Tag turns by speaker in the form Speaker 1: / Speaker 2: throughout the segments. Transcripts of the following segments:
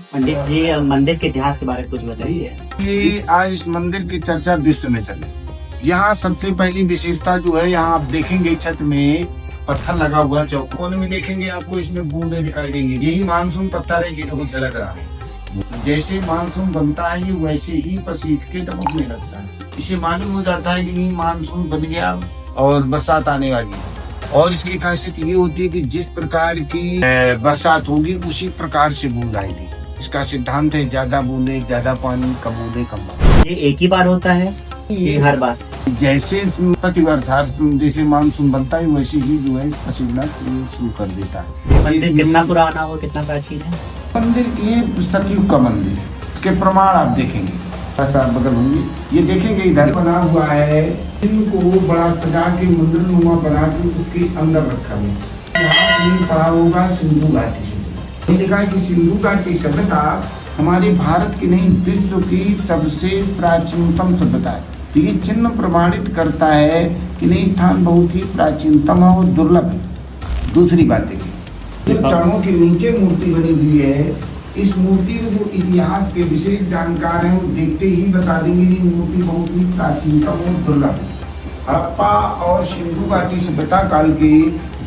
Speaker 1: पंडित जी, मंदिर के इतिहास के बारे में कुछ बताइए।
Speaker 2: कि आज इस मंदिर की चर्चा विश्व में चले। यहाँ सबसे पहली विशेषता जो है, यहाँ आप देखेंगे छत में पत्थर लगा हुआ है, चौकोन में देखेंगे आपको इसमें बूंदे दिखाई देंगी। यही मानसून पत्थर है, गिटों को झलक रहा है। जैसे मानसून बनता है ये वैसे ही पसीज के टपकने लगता है। इससे मालूम हो जाता है कि मानसून बन गया और बरसात आने वाली है। और इसकी खासियत ये होती है कि जिस प्रकार की बरसात होगी उसी प्रकार से बूंद आएगी। इसका सिद्धांत है, ज्यादा बूंदे ज्यादा पानी, कम बूंदे कम पानी।
Speaker 1: ये एक ही बार होता है ये हर बार?
Speaker 2: जैसे प्रतिवर्ष जैसे मानसून बनता है वैसे ही जो है पसीना शुरू कर देता है।
Speaker 1: मंदिर कितना पुराना और कितना प्राचीन है?
Speaker 2: मंदिर ये सतयुग का मंदिर है। इसके प्रमाण आप देखेंगे, ऐसा बगल होंगे, ये देखेंगे इधर बना हुआ है। इनको बड़ा सजा के मंदिर नुमा बना के उसके अंदर रखा गया। यहाँ पड़ा होगा सिंधु घाटी से। लिखा है कि सिंधु घाटी सभ्यता हमारे भारत की नहीं विश्व की सबसे प्राचीनतम सभ्यता है। तो ये चिन्ह प्रमाणित करता है कि नहीं स्थान बहुत ही प्राचीनतम और दुर्लभ है। दूसरी बात देखिए, जो चरणों के नीचे मूर्ति बनी हुई है, इस मूर्ति के जो इतिहास के विशेष जानकार हैं वो देखते ही बता देंगे कि मूर्ति बहुत ही प्राचीनतम और दुर्लभ है। हड़प्पा और सिंधु घाटी सभ्यता काल के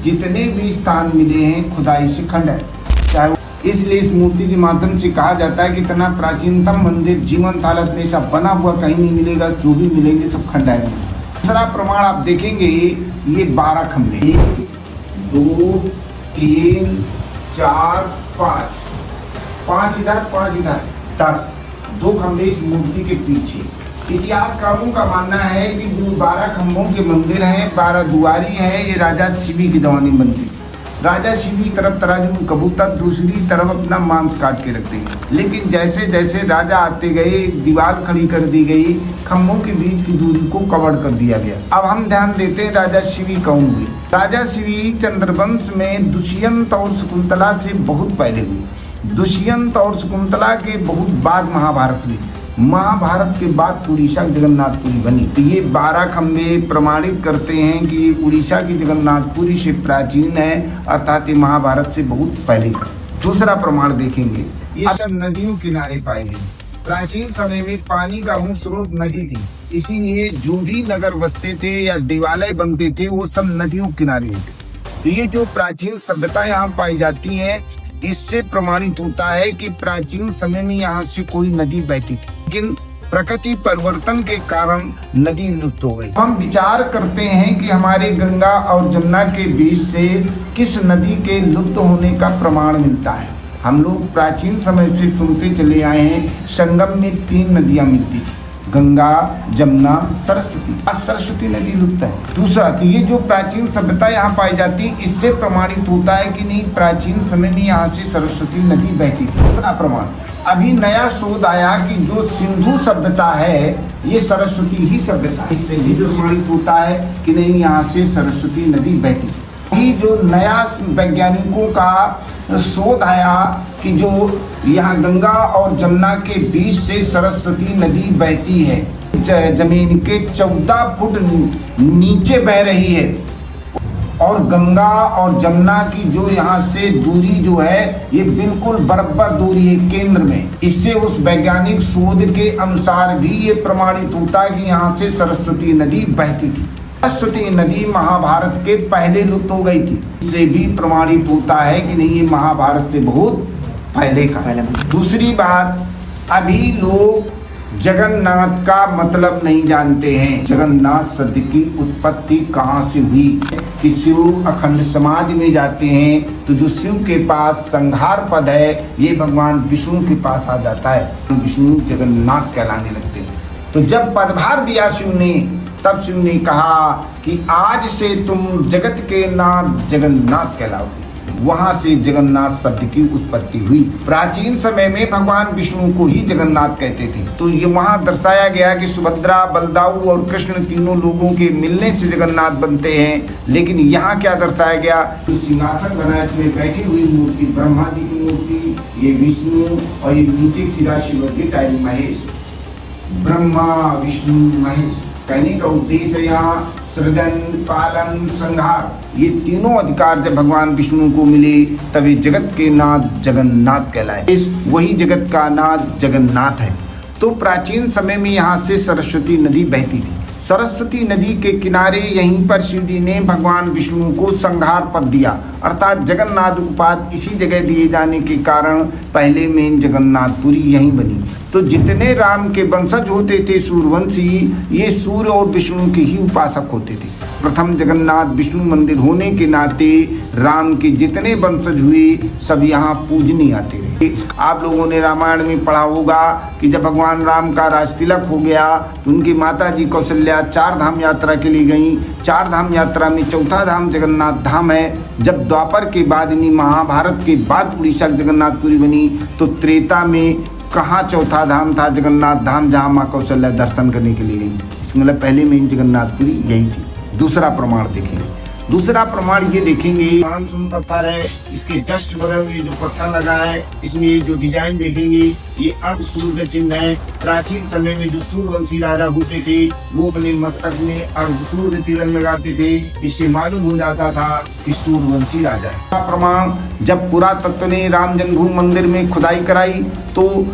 Speaker 2: जितने भी स्थान मिले हैं खुदाई से खंड है। चाहे इसलिए इस मूर्ति के माध्यम से कहा जाता है कि इतना प्राचीनतम मंदिर जीवंत हालत में सब बना हुआ कहीं नहीं मिलेगा, जो भी मिलेंगे सब खंडाए। दूसरा प्रमाण आप देखेंगे, ये 12 खंभे, 1 2 3 4 5 इधर 5 इधर 10, 2 खंभे इस मूर्ति के पीछे। इतिहासकारों का मानना है कि 12 खंभों के मंदिर हैं, 12 दुआरी है। ये राजा शिवी की जवानी मंदिर। राजा शिवी तरफ तराजू में कबूतर, दूसरी तरफ अपना मांस काट के रखते हैं। लेकिन जैसे जैसे राजा आते गए दीवार खड़ी कर दी गई, खंभों के बीच की दूरी को कवर कर दिया गया। अब हम ध्यान देते हैं राजा शिवी कौन हुए। राजा शिवी चंद्रवंश में दुष्यंत और शकुंतला से बहुत पहले हुई। दुष्यंत और शकुंतला के बहुत बाद महाभारत हुई। महाभारत के बाद उड़ीसा की जगन्नाथपुरी बनी। तो ये 12 खंभे प्रमाणित करते हैं कि उड़ीसा की जगन्नाथपुरी से प्राचीन है, अर्थात ये महाभारत से बहुत पहले का। दूसरा प्रमाण देखेंगे, ये सब नदियों किनारे पाए गए। प्राचीन समय में पानी का मुख्य स्रोत नदी थी, इसीलिए जो भी नगर बसते थे या देवालय बनते थे वो सब नदियों किनारे होते। तो ये जो प्राचीन सभ्यता यहाँ पाई जाती है, इससे प्रमाणित होता है कि प्राचीन समय में यहाँ से कोई नदी बहती थी, लेकिन प्रकृति परिवर्तन के कारण नदी लुप्त हो गई। हम विचार करते हैं कि हमारे गंगा और जमुना के बीच से किस नदी के लुप्त होने का प्रमाण मिलता है। हम लोग प्राचीन समय से सुनते चले आए हैं, संगम में 3 नदियां मिलती थी, गंगा, जमुना, सरस्वती। आज सरस्वती नदी लुप्त है। दूसरा, तो ये जो प्राचीन सभ्यता यहाँ पाई जाती है, इससे प्रमाणित होता है कि नहीं प्राचीन समय में यहाँ से सरस्वती नदी बहती थी। दूसरा प्रमाण, अभी नया शोध आया कि जो सिंधु सभ्यता है ये सरस्वती ही सभ्यता है। इससे भी प्रमाणित होता है कि नहीं यहाँ से सरस्वती नदी बहती थी। अभी जो नया वैज्ञानिकों का शोध आया कि जो यहाँ गंगा और जमुना के बीच से सरस्वती नदी बहती है, जमीन के 14 फुट नीचे बह रही है, और गंगा और जमुना की जो यहाँ से दूरी जो है ये बिल्कुल बराबर दूरी है केंद्र में। इससे उस वैज्ञानिक शोध के अनुसार भी ये प्रमाणित होता है कि यहाँ से सरस्वती नदी बहती थी। सरस्वती नदी महाभारत के पहले लुप्त हो गई थी। इससे भी प्रमाणित होता है कि नहीं ये महाभारत से बहुत पहले का। दूसरी बात, अभी लोग जगन्नाथ का मतलब नहीं जानते हैं। जगन्नाथ शब्द की उत्पत्ति कहाँ से हुई कि शिव अखंड समाधि में जाते हैं तो जो शिव के पास संहार पद है ये भगवान विष्णु के पास आ जाता है, विष्णु जगन्नाथ कहलाने लगते हैं। तो जब पदभार दिया शिव ने, तब शिव ने कहा कि आज से तुम जगत के नाथ जगन्नाथ कहलाओगे। वहां से जगन्नाथ शब्द की उत्पत्ति हुई। प्राचीन समय में भगवान विष्णु को ही जगन्नाथ कहते थे। तो ये वहां दर्शाया गया कि सुभद्रा, बलदाऊ और कृष्ण तीनों लोगों के मिलने से जगन्नाथ बनते हैं। लेकिन यहाँ क्या दर्शाया गया, तो सिंहासन बना, इसमें बैठी हुई मूर्ति ब्रह्मा जी की मूर्ति, ये विष्णु और ये नीचे शिव जी टाइम महेश। ब्रह्मा विष्णु महेश। कहने का उद्देश्य यहाँ सृजन पालन संहार ये तीनों अधिकार जब भगवान विष्णु को मिले तभी जगत के नाथ जगन्नाथ कहलाए। इस वही जगत का नाथ जगन्नाथ है। तो प्राचीन समय में यहाँ से सरस्वती नदी बहती थी। सरस्वती नदी के किनारे यहीं पर शिव जी ने भगवान विष्णु को संहार पद दिया, अर्थात जगन्नाथ उपाधि इसी जगह दिए जाने के कारण पहले मेन जगन्नाथपुरी यहीं बनी। तो जितने राम के वंशज होते थे सूर्यवंशी, ये सूर्य और विष्णु के ही उपासक होते थे। प्रथम जगन्नाथ विष्णु मंदिर होने के नाते राम के जितने वंशज हुए सब यहाँ पूजने आते रहे। आप लोगों ने रामायण में पढ़ा होगा कि जब भगवान राम का राज तिलक हो गया तो उनकी माता जी कौशल्या 4 धाम यात्रा के लिए गई। 4 धाम यात्रा में चौथा धाम जगन्नाथ धाम है। जब द्वापर के बाद यानी महाभारत के बाद उड़ीसा जगन्नाथपुरी बनी तो त्रेता में कहाँ चौथा धाम था? जगन्नाथ धाम, जहाँ माँ कौशल्या दर्शन करने के लिए गई। इसका मतलब पहले में जगन्नाथपुरी यही थी। दूसरा प्रमाण देखेंगे। दूसरा प्रमाण ये देखेंगे, मानसून पत्थर है, इसके जस्ट बगल में जो पत्थर लगा है इसमें ये जो डिजाइन देखेंगे ये अर्ध सूर्य का चिन्ह है। प्राचीन समय में जो सूर्यवंशी राजा होते थे वो अपने मस्तक में अर्ध सूर्य तिलक लगाते थे। इससे मालूम हो जाता था कि सूर्यवंशी राजा है। प्रमाण जब पुरातत्व ने राम जन्मभूमि मंदिर में खुदाई कराई तो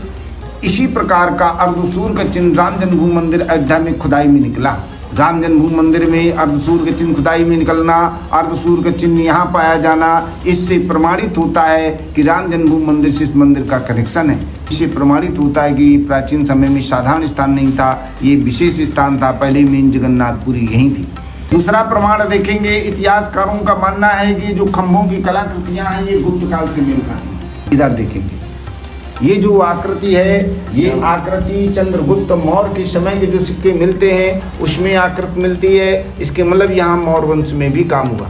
Speaker 2: इसी प्रकार का अर्धसूर्य का चिन्ह राम जन्मभूमि मंदिर अयोध्या में खुदाई में निकला। राम जन्मभूमि मंदिर में अर्धसूर्य का चिन्ह खुदाई में निकलना, अर्धसूर्य का चिन्ह यहाँ पाया जाना, इससे प्रमाणित होता है कि राम जन्मभूमि मंदिर से इस मंदिर का कनेक्शन है। इससे प्रमाणित होता है कि प्राचीन समय में साधारण स्थान नहीं था, ये विशेष स्थान था। पहले मेन जगन्नाथपुरी यहीं थी। दूसरा प्रमाण देखेंगे, इतिहासकारों का मानना है कि जो खंभों की कलाकृतियां हैं ये गुप्त काल से मेल खाती हैं। इधर देखेंगे, ये जो आकृति है ये आकृति चंद्रगुप्त मौर्य के समय के जो सिक्के मिलते हैं उसमें आकृति मिलती है। इसके मतलब यहाँ मौर्य वंश में भी काम हुआ।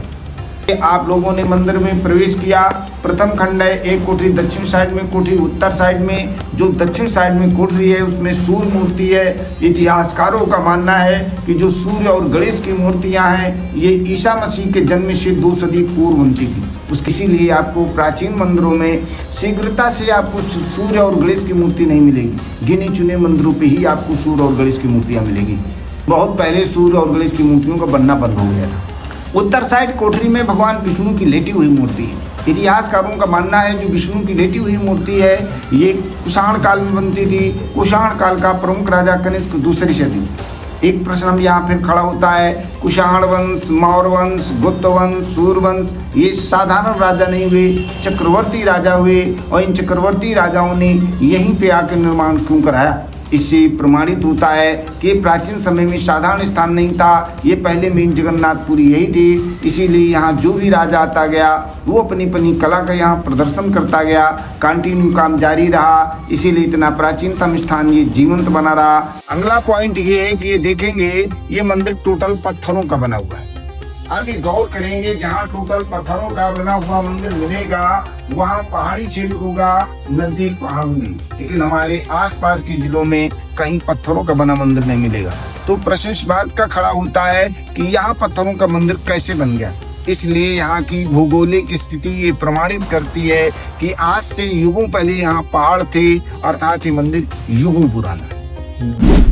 Speaker 2: आप लोगों ने मंदिर में प्रवेश किया, प्रथम खंड है, एक कोठरी दक्षिण साइड में, कोठरी उत्तर साइड में। जो दक्षिण साइड में कोठरी है उसमें सूर्य मूर्ति है। इतिहासकारों का मानना है कि जो सूर्य और गणेश की मूर्तियां हैं ये ईसा मसीह के जन्म से 2 सदी पूर्व बनती थी। इसीलिए आपको प्राचीन मंदिरों में शीघ्रता से आपको सूर्य और गणेश की मूर्ति नहीं मिलेगी। गिने चुने मंदिरों पे ही आपको सूर्य और गणेश की मूर्तियां मिलेगी। बहुत पहले सूर्य और गणेश की मूर्तियों का बनना बंद हो गया था। उत्तर साइड कोठरी में भगवान विष्णु की लेटी हुई मूर्ति है। इतिहासकारों का मानना है जो विष्णु की लेटी हुई मूर्ति है ये कुषाण काल में बनती थी। कुषाण काल का प्रमुख राजा कनिष्क दूसरी सदी। एक प्रश्न हम यहाँ फिर खड़ा होता है, कुषाण वंश, मौर्य वंश, गुप्त वंश, सूर्य वंश ये साधारण राजा नहीं हुए, चक्रवर्ती राजा हुए। और इन चक्रवर्ती राजाओं ने यहीं पे आकर निर्माण क्यों कराया? इससे प्रमाणित होता है कि प्राचीन समय में साधारण स्थान नहीं था, ये पहले मेन जगन्नाथपुरी यही थी। इसीलिए यहाँ जो भी राजा आता गया वो अपनी अपनी कला का यहाँ प्रदर्शन करता गया, कंटिन्यू काम जारी रहा। इसीलिए इतना प्राचीनतम स्थान ये जीवंत बना रहा। अगला पॉइंट ये है कि ये देखेंगे ये मंदिर टोटल पत्थरों का बना हुआ है। आगे गौर करेंगे, जहाँ टोटल पत्थरों का बना हुआ मंदिर मिलेगा वहाँ पहाड़ी क्षेत्र होगा, नजदीक पहाड़ होंगे, लेकिन हमारे आसपास के जिलों में कहीं पत्थरों का बना मंदिर नहीं मिलेगा। तो प्रश्न इस बात का खड़ा होता है कि यहाँ पत्थरों का मंदिर कैसे बन गया? इसलिए यहाँ की भौगोलिक स्थिति ये प्रमाणित करती है कि आज से युगों पहले यहाँ पहाड़ थे, अर्थात ये मंदिर युगों पुराना है।